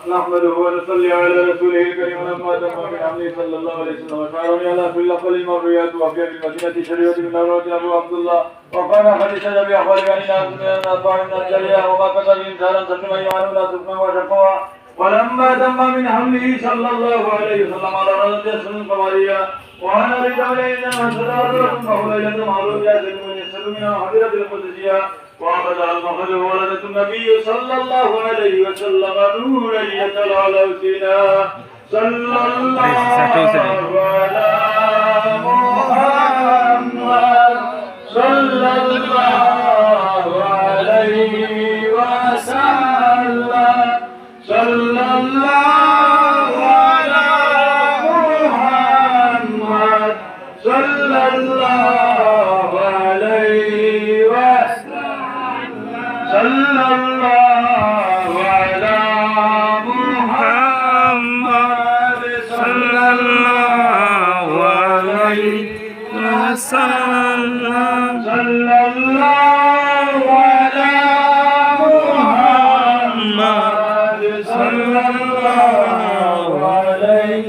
نحمده ونصلي على رسوله الكريم ونما تم بحمده صلى الله عليه وسلم وشعرني على كل قل المرويات وفي المدينة شريعة من أمرات أبو عبد الله وقال حديث أبي أخبار بأن الناس من الأطفال من الجلية وما كتب إنسانا سلما يعلم لا سكنا وشقوا ولما تم من حمله صلى الله عليه وسلم على رضي السنة القمرية وأنا رجالين وسرارة فهولية معلوم ياسر من يسر من حضرة القدسية وأخذ المخرج ولدة النبي صلى الله عليه وسلم نورا يتلى على سينا صلى الله على محمد صلى الله عليه وسلم صلى الله على محمد صلى الله عليه وسلم صلى الله على محمد صلى الله عليه وسلم صلى الله على محمد صلى الله عليه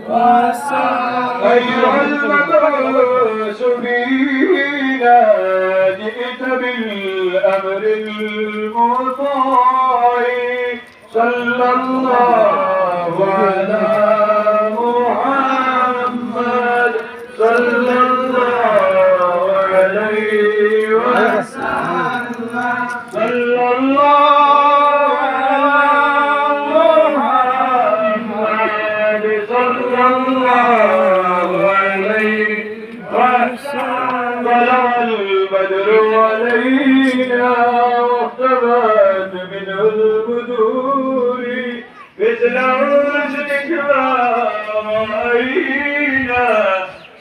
وسلم أيها المبعوث فينا جئت بالأمر المطاع صلى الله على محمد صلى الله عليه وسلم صلى الله على محمد صلى الله عليه وسلم طلع البدر علينا واختفت منه البدور مثل رشدك ما رأينا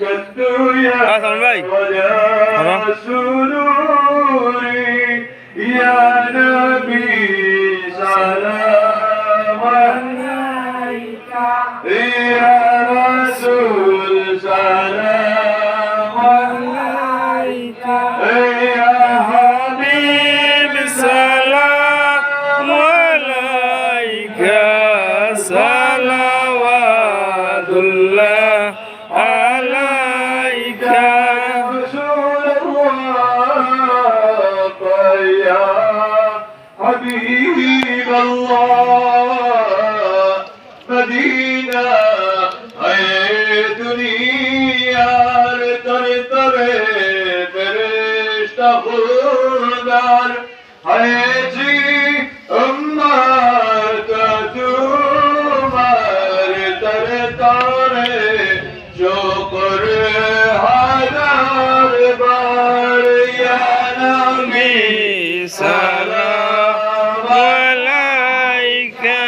كالدنيا وجاء السرور يا نبي سلام عليك يا رسول سلام عليك يا حبيب سلام عليك صلوات الله عليك رسول الله তবে ফেরেশতা খুদার হয়েছি উম্মত তোমার তরে তরে শুকর হাজার বার ইয়া নবী সালাম আলাইকা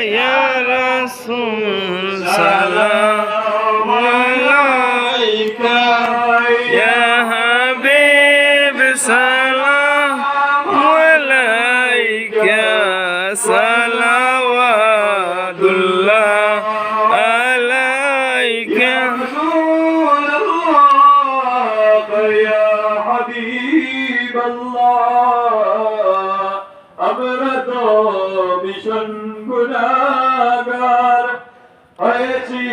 ইয়া রাসূল সালাম আলাইকা ইয়া হাবিব সালাম আলাইকা সালাওয়াতুল্লাহ আলাইকা ইয়া হাবিবাল্লাহ আমরা তো ভীষণ গুনাহগার হয়েছি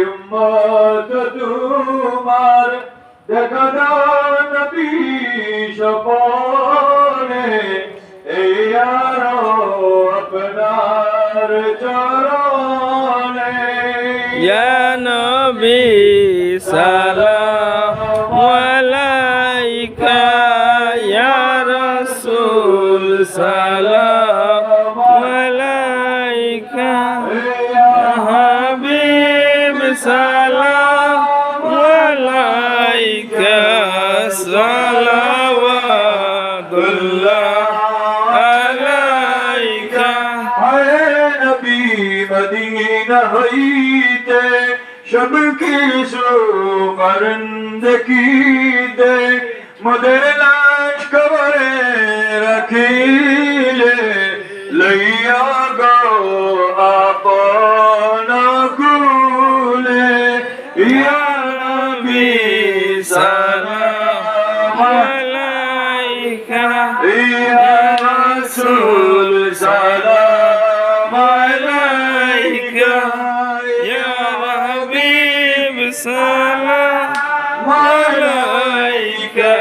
উম্মত তোমার দেখা দাও নবী সপনে এই আরো আপনার চরণে ইয়া নবী সালাম আলাইকা ইয়া রাসূল সালাম আলাইকা ইয়া হাবিব সালাম আলাইকা সালাওয়াতুল্লাহ আলাইকা হায় নবী মদিনা হইতে সব কিছু করন্দকিতে মোদের লাশ কবরে রাখিলে লইয়া গো আপন কুলে ইয়া নবী সালাম আলাইকা ইয়া রাসূল সালাম আলাইকা ইয়া হাবিব সালাম আলাইকা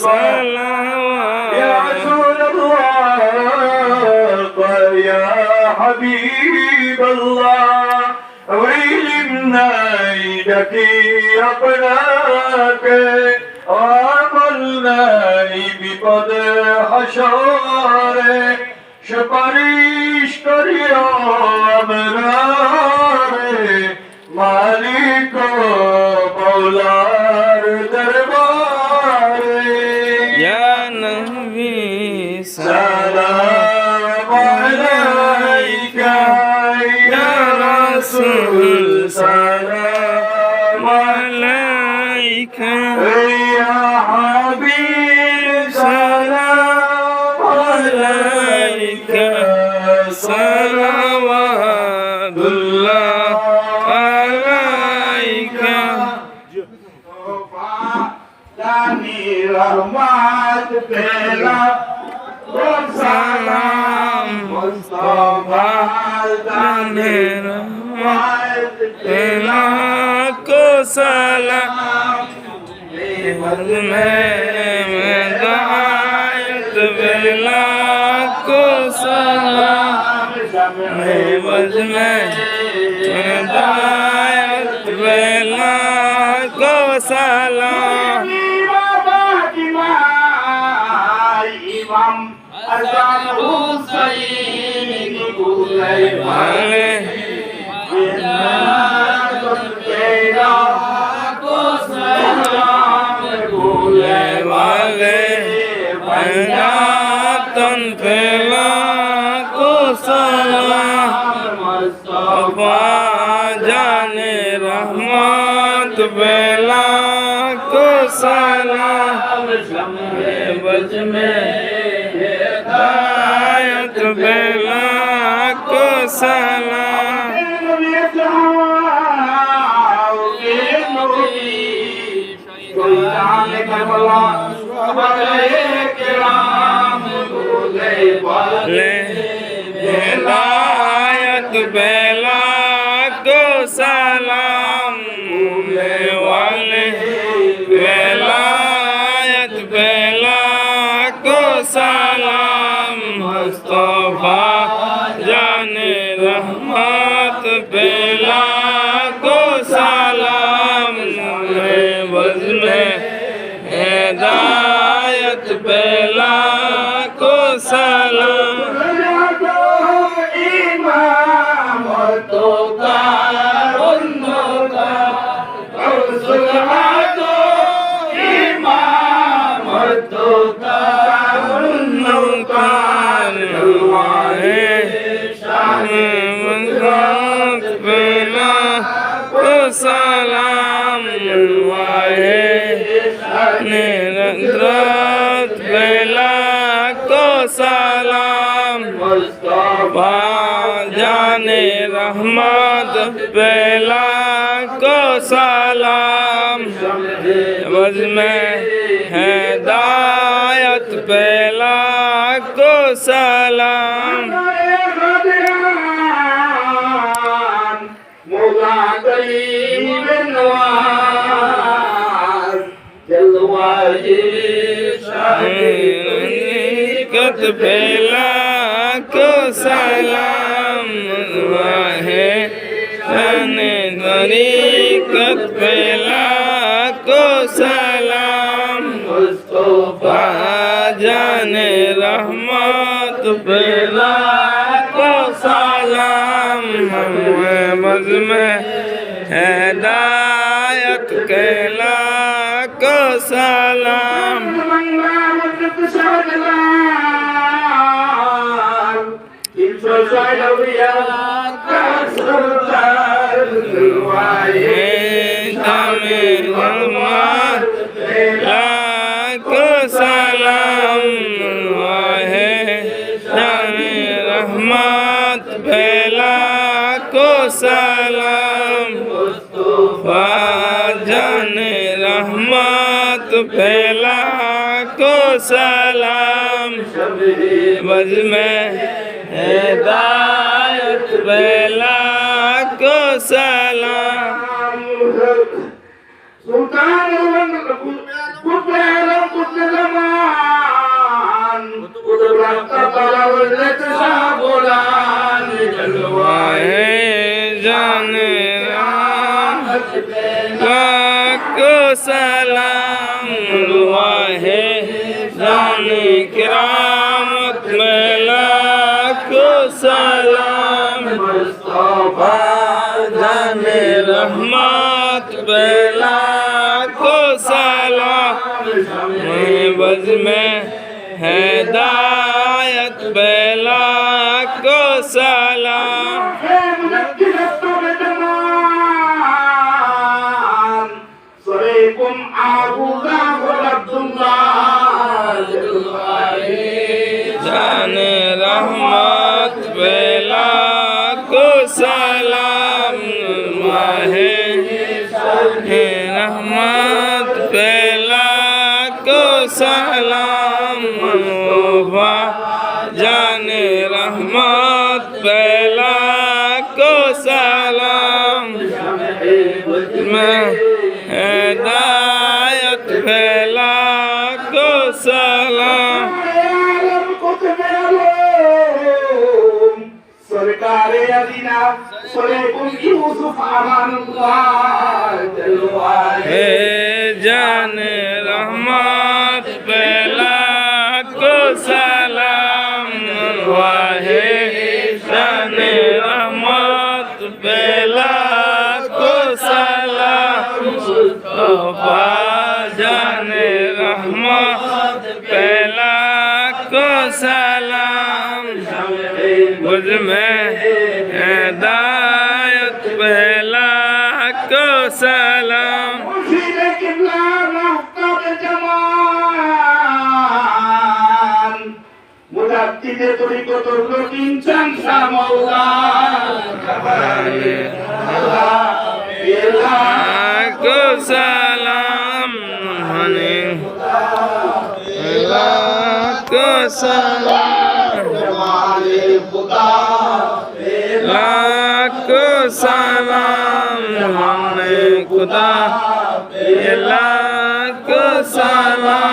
সালাওয়াত يا رسول الله يا حبيب الله علمنا إيدك أبناك وعملنا بقد حشاره সুপারিশ করিও আমরারে মালিক মৌলার দরবারে ইয়া নবী সালাম আলাইকা ইয়া রাসূল সালাম আলাইকা ইয়া হাবিব সালাম আলাইকা সালাওয়াতুল্লাহ আলাইকা জানি রহমত পেলা সালাম মুস্তাফা জানি রহমত পেলা को सलाम में दायत बेला को सलाम बज में दायत बेला को सलाम ইমাম হাসান হুসাইন वाले वाले तन फैला को सलाम मुस्तफा जाने रहमत बेला को सलाम बज में हिदायत बेला को सलाम ले हिदायत बेला को सलाम वाले वेलायत बेला को सलाम मुस्तफा जाने रहमत बेला को सलाम बज में हिदायत पे लाखों सलाम। इमामतों का उन्नों का इमामतों का उन्नों का सलाम निरंतरत बेला को सलाम। मुस्तफा जाने रहमत बेला को सलाम। वज में हिदायत बेला को सलाम। कत बेला को सलाम है कत बेला को सलाम। मुस्तफा जाने रहमत बेला को सलाम। मज में हिदायत केला को सलाम। को सलाम रहमत बेला को सलाम। मुस्तफा जाने रहमत बेला को सलाम। वज में हिदायत बेला को सलाम। सुल्तान जाने को सलाम है जाने किरामत मेला को सलाम। मुस्तफा जाने रहमत बेला को सलाम। बज में हिदायत बेला को सलाम। जाने रहमत बेला को सलाम है रहमत बेला को सलाम। मुस्तफा जाने रहमत बेला को सलाम। में हिदायत बेला को सलाम। सरकारे अदीना सलेकुम यूसुफ अमानुल्लाह हे जाने रहमत बेला को सलाम। वाहे जाने रहमत बेला को सलाम। मुस्तफा जाने रहमत बेला को सलाम। मुझ में हिदायत बेला को सलाम। মুজাদ্দিদে তরিকতুল ইনসান শাহ মাওলা को सलाम को सलाम। लाखो सलाम खुदा लाखो सलाम।